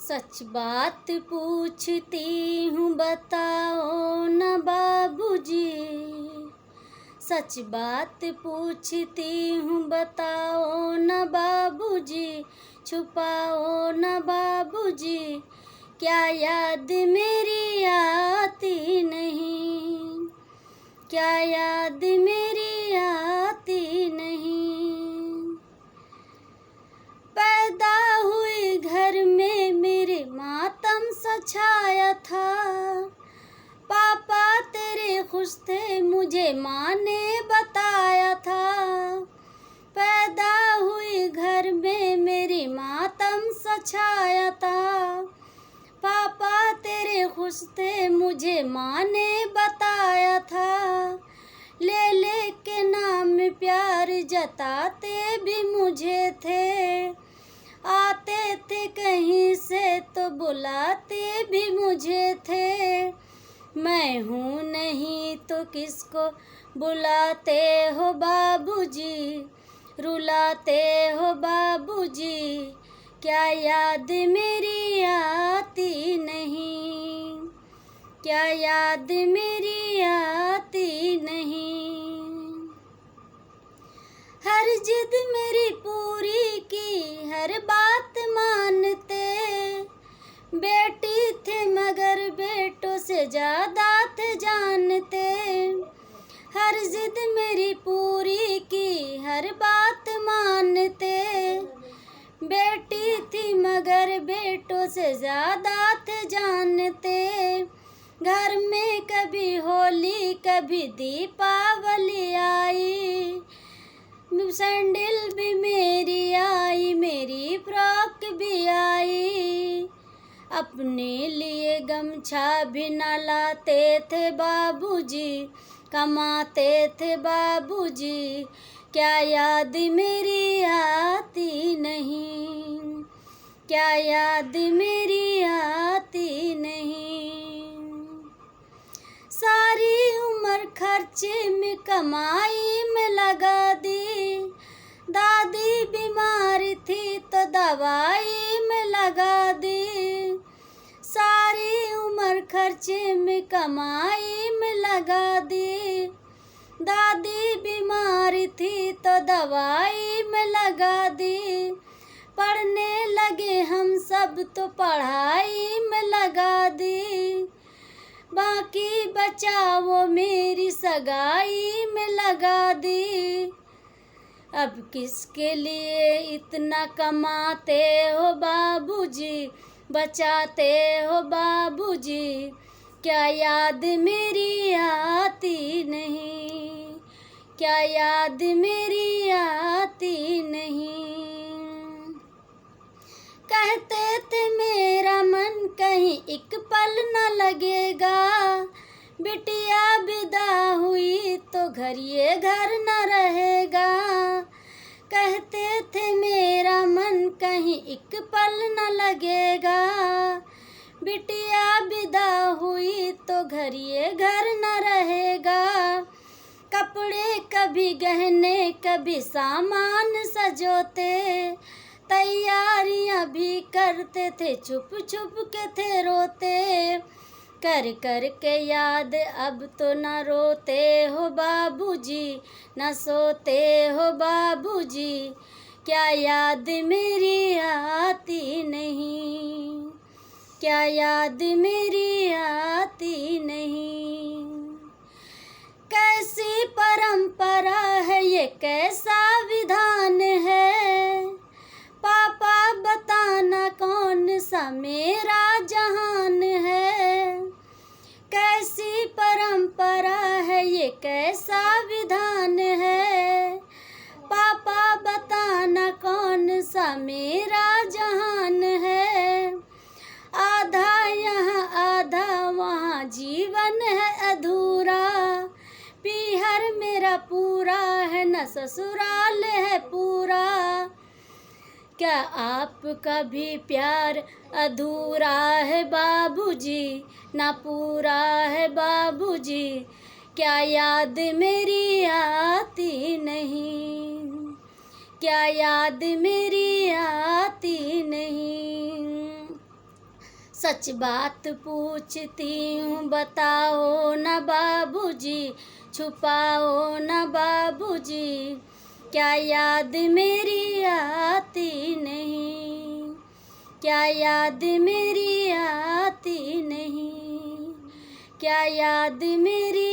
सच बात पूछती हूँ बताओ न बाबूजी। सच बात पूछती हूँ बताओ न बाबूजी। छुपाओ न बाबूजी। क्या याद मेरी आती नहीं। क्या याद मेरी आती नहीं। पैदा हुई घर में मेरे मातम सा छाया था। पापा तेरे खुश थे मुझे माँ ने बताया था। पैदा हुई घर में मेरी मातम सा छाया था। पापा तेरे खुश थे मुझे माँ ने बताया था। ले ले के नाम प्यार जताते भी मुझे थे। आते थे कहीं से तो बुलाते भी मुझे थे। मैं हूँ नहीं तो किसको बुलाते हो बाबूजी। रुलाते हो बाबूजी। क्या याद मेरी आती नहीं। क्या याद मेरी आती नहीं। हर जिद मेरी पूरी की हर बात मानते। बेटी थे मगर बेटों से ज़्यादा थे जानते। हर जिद मेरी पूरी की हर बात मानते। बेटी थी मगर बेटों से ज़्यादा थे जानते। घर में कभी होली कभी दीपावली आई। सैंडल भी मेरी आई मेरी फ्रॉक भी आई। अपने लिए गमछा भी न लाते थे बाबूजी। कमाते थे बाबूजी। क्या याद मेरी आती नहीं। क्या याद मेरी आती नहीं। सारी उम्र खर्चे में कमाई में लगा दी। दादी बीमार थी तो दवाई में लगा दी। सारी उम्र खर्चे में कमाई में लगा दी। दादी बीमार थी तो दवाई में लगा दी। पढ़ने लगे हम सब तो पढ़ाई में लगा दी। बाकी बचा वो मेरी सगाई में लगा दी। अब किसके लिए इतना कमाते हो बाबूजी। बचाते हो बाबूजी। क्या याद मेरी आती नहीं। क्या याद मेरी आती नहीं। कहते थे मेरा मन कहीं एक पल न लगेगा। बिटिया विदा हुई तो घर ये घर न रहेगा। कहते थे मेरा मन कहीं एक पल न लगेगा। बिटिया विदा हुई तो घर ये घर न रहेगा। कपड़े कभी गहने कभी सामान सजोते। तैयारियां भी करते थे छुप छुप के थे रोते। कर कर के याद अब तो न रोते हो बाबूजी। न सोते हो बाबूजी। क्या याद मेरी आती नहीं। क्या याद मेरी आती नहीं। कैसी परंपरा है ये कैसा विधान है। पापा बताना कौन सा मेरा जहान है। कैसी परंपरा है ये कैसा विधान है। पापा बताना कौन सा मेरा जहान है। आधा यहाँ आधा वहाँ जीवन है अधूरा। पीहर मेरा पूरा है न ससुराल है पूरा। क्या आपका भी प्यार अधूरा है बाबूजी। ना पूरा है बाबूजी। क्या याद मेरी आती नहीं। क्या याद मेरी आती नहीं। सच बात पूछती हूँ बताओ न बाबूजी, छुपाओ न बाबूजी, क्या याद मेरी आती नहीं, क्या याद मेरी आती नहीं, क्या याद मेरी